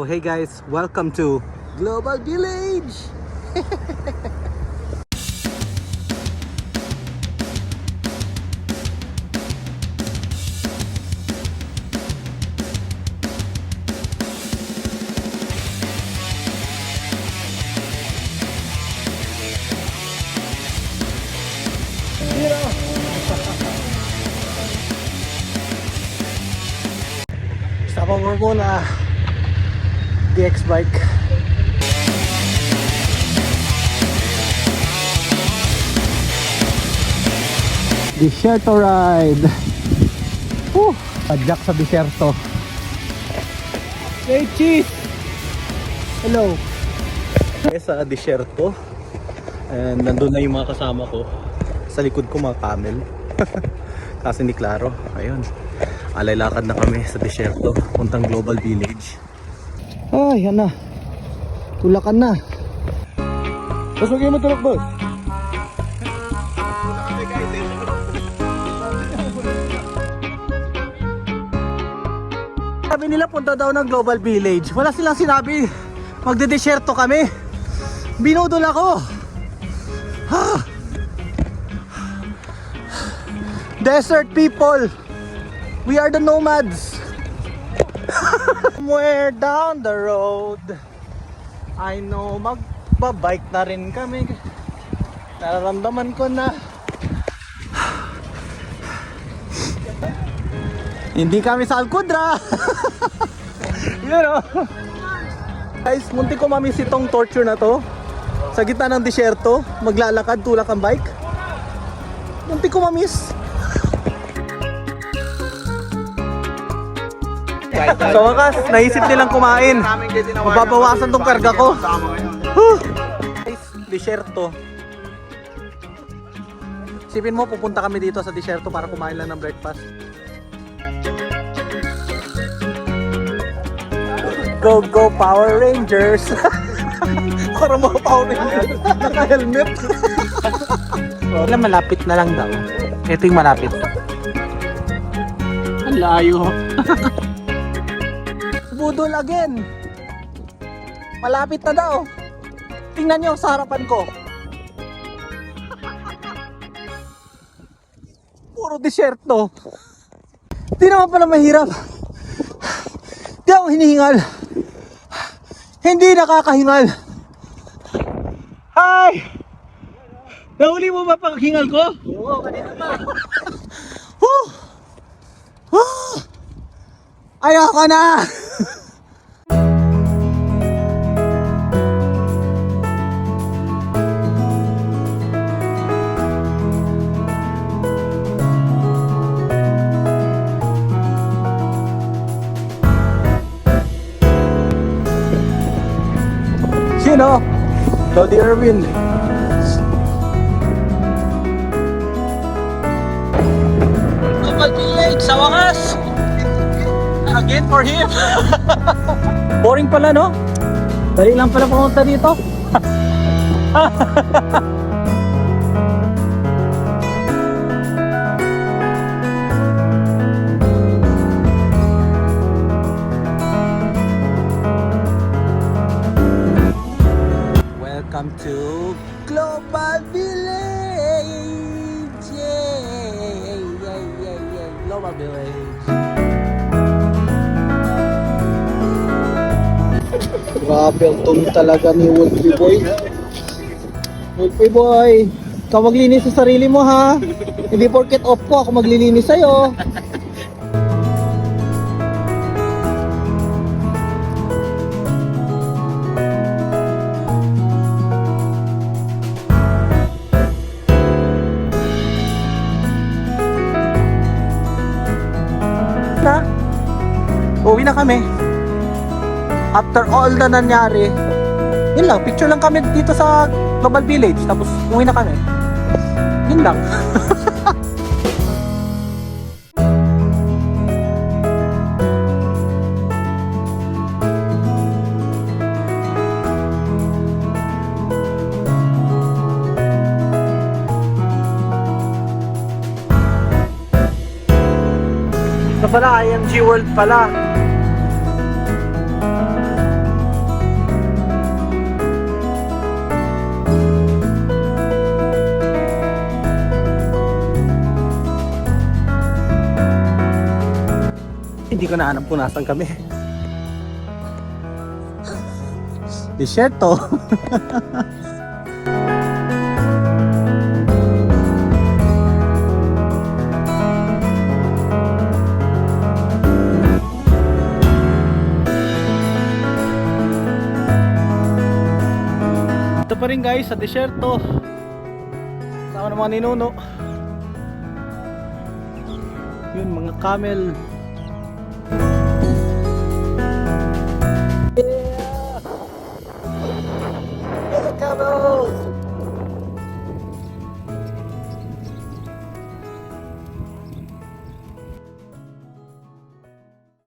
So hey guys, welcome to Global Village. Stop over muna. DX bike. Desierto ride. Padjak sa desierto. Hey cheese. Hello. Sa desierto. And nandun na yung mga kasama ko. Sa likod ko mga camel. Kasi ni Claro. Ayun. Alay-lakad na kami sa desierto. Puntang Global Village. Ay, yan na. Tulakan na. Boss, huwag kayo matulak, boss. Sabi nila punta daw ng Global Village. Wala silang sinabi. Magde-desierto kami. Binudol ako. Desert people. We are the nomads. Somewhere down the road, I know magbabike na rin kami. Nararamdaman ko na hindi kami sa Alcudra. You know. Guys, munti ko mamiss itong torture na to. Sa gitna ng disyerto, maglalakad, tulak ang bike. Munti ko mamiss. Sa wakas, naisip nilang kumain. Mababawasan tong karga ko. Disyerto. Isipin mo, pupunta kami dito sa disyerto para kumain lang ng breakfast. Go, go, Power Rangers! Para mga Power Rangers, naka-helmet. Malapit na lang daw. Ito yung malapit. Ang layo. Budol again. Malapit na daw. Tingnan nyo sa harapan ko. Puro disyerto. Di naman pala mahirap. Di ako hinihingal. Hindi nakakahingal. Hi! Nahuli mo ba pang hingal ko? Oo, kanina pa. Ayoko na! Sino? Lodi Irwin. Global Village sa wakas! Again for him. Boring pala, no? Dali lang pala pumunta dito. Welcome to Global Village. Yay! Global Village. Grabe ang tumi talaga ni Wolfie Boy. Wolfie Boy, ikaw maglinis sa sarili mo ha. Hindi porket off ko, ako maglilinis sa'yo. Na, uwi na kami. After all na nangyari, yun lang, picture lang kami dito sa Global Village, tapos uwi na kami. Yun lang. Ito pala, IMG World pala. ko nahanap kung nasan kami. Disyerto. Ito pa rin guys sa disyerto. Sama ng mga ninuno. Yun, mga camel.